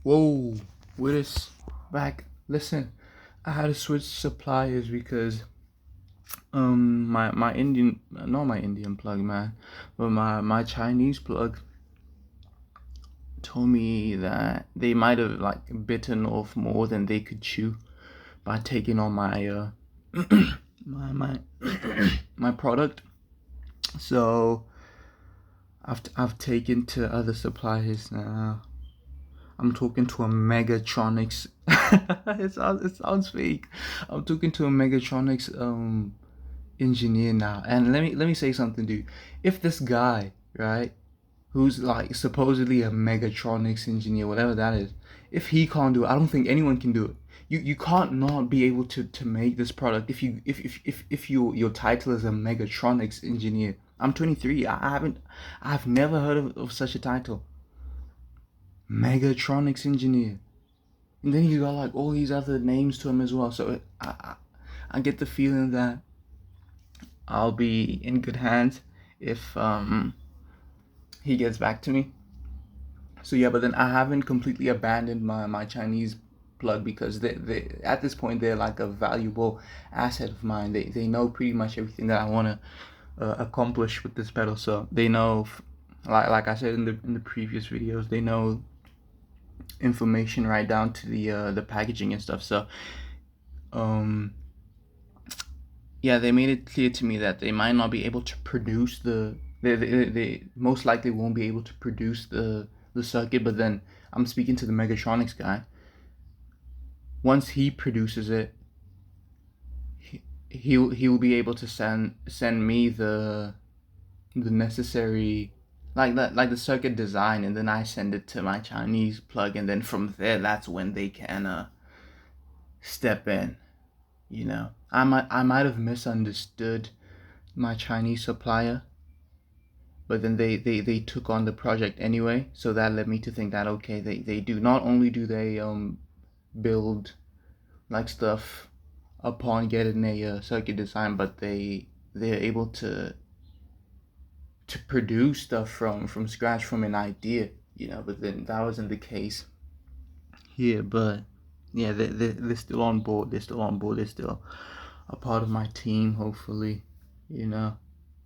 Whoa, with this back. Listen, I had to switch suppliers because my Indian, not my Indian plug, man, but my Chinese plug told me that they might have like bitten off more than they could chew by taking on my my my product. So I've taken to other suppliers now. I'm talking to a Megatronics. It sounds fake. I'm talking to a Megatronics engineer now. And let me say something, dude. If this guy, right, who's like supposedly a Megatronics engineer, whatever that is, if he can't do it, I don't think anyone can do it. You can't not be able to make this product if your title is a Megatronics engineer. I'm 23. I've never heard of such a title. Megatronics engineer. And then he's got like all these other names to him as well. So I get the feeling that I'll be in good hands if he gets back to me. So yeah, but then I haven't completely abandoned my Chinese plug because they at this point they're like a valuable asset of mine. They know pretty much everything that I want to accomplish with this pedal. So they know, like I said in the previous videos, they know information right down to the packaging and stuff. So um yeah, they made it clear to me that they might not be able to produce they most likely won't be able to produce the circuit, but then I'm speaking to the Megatronics guy. Once he produces it, he will be able to send me the necessary, like the circuit design, and then I send it to my Chinese plug, and then from there that's when they can step in. I might have misunderstood my Chinese supplier, but then they took on the project anyway, so that led me to think that okay, they do not only do they build like stuff upon getting a circuit design, but they're able to produce stuff from scratch from an idea, but then that wasn't the case here. But yeah, they're still on board, they're still a part of my team, hopefully. you know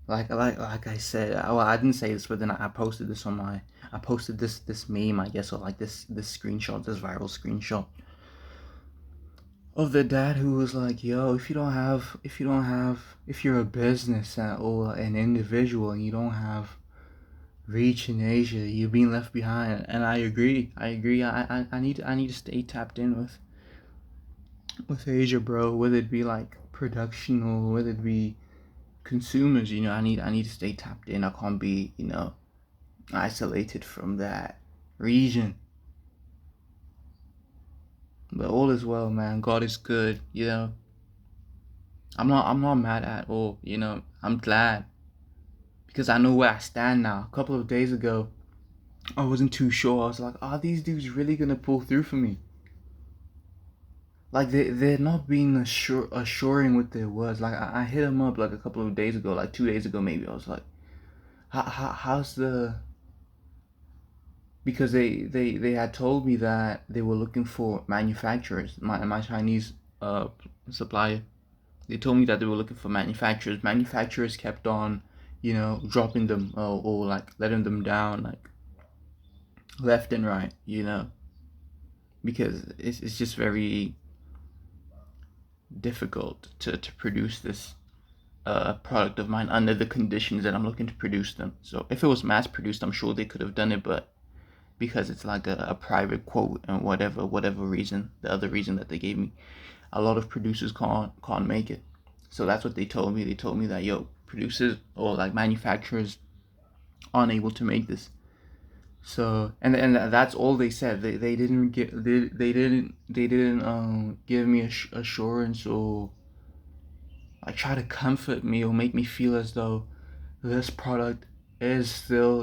like I said, well, I didn't say this, but then I posted this on my I posted this meme, I guess, or like this screenshot, this viral screenshot of the dad who was like, yo, if you're a business or an individual and you don't have reach in Asia, you're being left behind. And I agree. I need to stay tapped in with Asia, bro, whether it be like production or whether it be consumers. I need to stay tapped in. I can't be isolated from that region. But all is well, man. God is good. I'm not mad at all. I'm glad because I know where I stand now. A couple of days ago, I wasn't too sure. I was like, are these dudes really gonna pull through for me? Like they're not being assuring with their words. Like I hit them up like a couple of days ago, like 2 days ago maybe. I was like, how's the because they had told me that they were looking for manufacturers. My Chinese supplier, they told me that they were looking for manufacturers. Manufacturers kept on, dropping them, or like letting them down, like left and right, because it's just very difficult to produce this product of mine under the conditions that I'm looking to produce them. So if it was mass produced, I'm sure they could have done it, but because it's like a private quote and whatever reason, the other reason that they gave me, a lot of producers can't make it. So that's what they told me. They told me that, yo, producers or like manufacturers aren't able to make this. So and that's all they said. They didn't get they didn't give me assurance or like try to comfort me or make me feel as though this product is still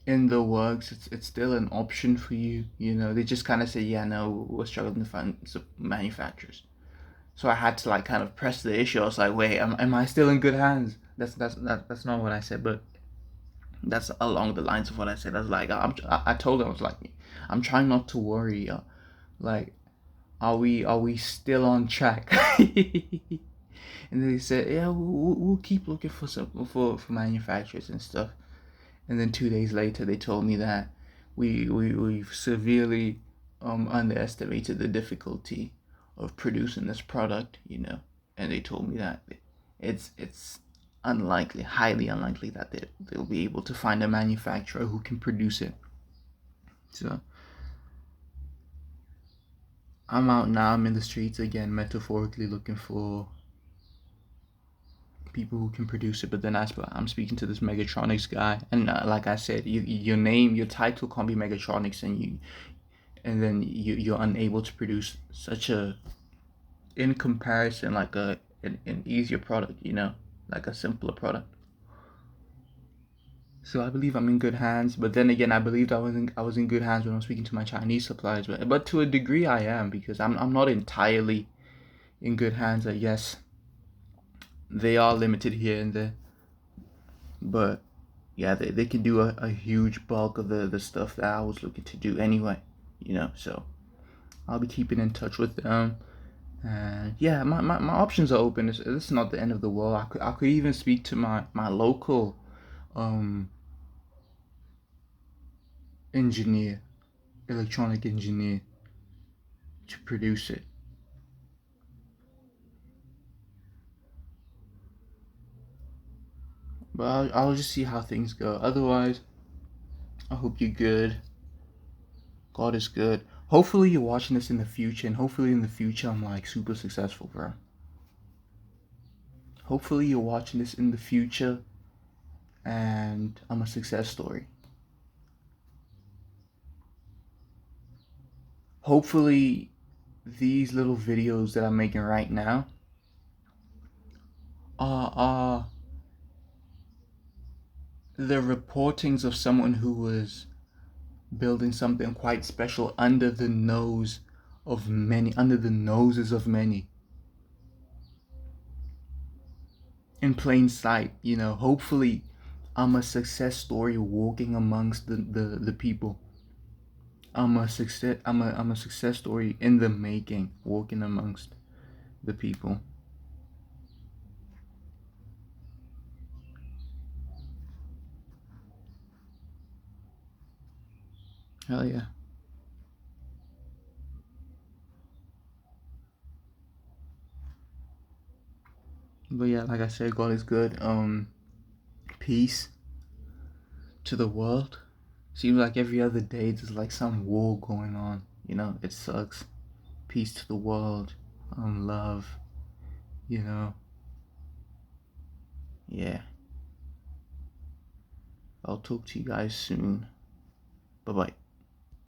in the works. It's still an option for you. They just kind of say, yeah, no, we're struggling to find some manufacturers. So I had to like kind of press the issue. I was like, wait, am I still in good hands? That's not what I said, but That's along the lines of what I said. I was like, I told them, I was like, I'm trying not to worry. Like, are we still on track? And they said, yeah, we'll keep looking for for manufacturers and stuff. And then 2 days later, they told me that we've severely underestimated the difficulty of producing this product, and they told me that it's unlikely, highly unlikely, that they'll be able to find a manufacturer who can produce it. So I'm out now. I'm in the streets again, metaphorically looking for people who can produce it. But then I'm speaking to this Megatronics guy, and like I said, your title can't be Megatronics, and then you're unable to produce such a, in comparison, like an easier product, like a simpler product. So I believe I'm in good hands, but then again, I believed I was in good hands when I was speaking to my Chinese suppliers, but to a degree I am, because I'm not entirely in good hands. I guess they are limited here and there, but yeah, they can do a huge bulk of the stuff that I was looking to do anyway, So I'll be keeping in touch with them. And yeah, my options are open. This is not the end of the world. I could even speak to my local um engineer, electronic engineer, to produce it. But I'll just see how things go. Otherwise, I hope you're good. God is good. Hopefully you're watching this in the future, and hopefully in the future I'm like super successful, bro. Hopefully you're watching this in the future and I'm a success story. Hopefully these little videos that I'm making right now are the reportings of someone who was building something quite special under the noses of many, in plain sight. Hopefully I'm a success story walking amongst the people. I'm a success story in the making, walking amongst the people. Hell yeah. But yeah, like I said, God is good. Peace to the world. Seems like every other day there's like some war going on. It sucks. Peace to the world. Love. You know. Yeah. I'll talk to you guys soon. Bye bye.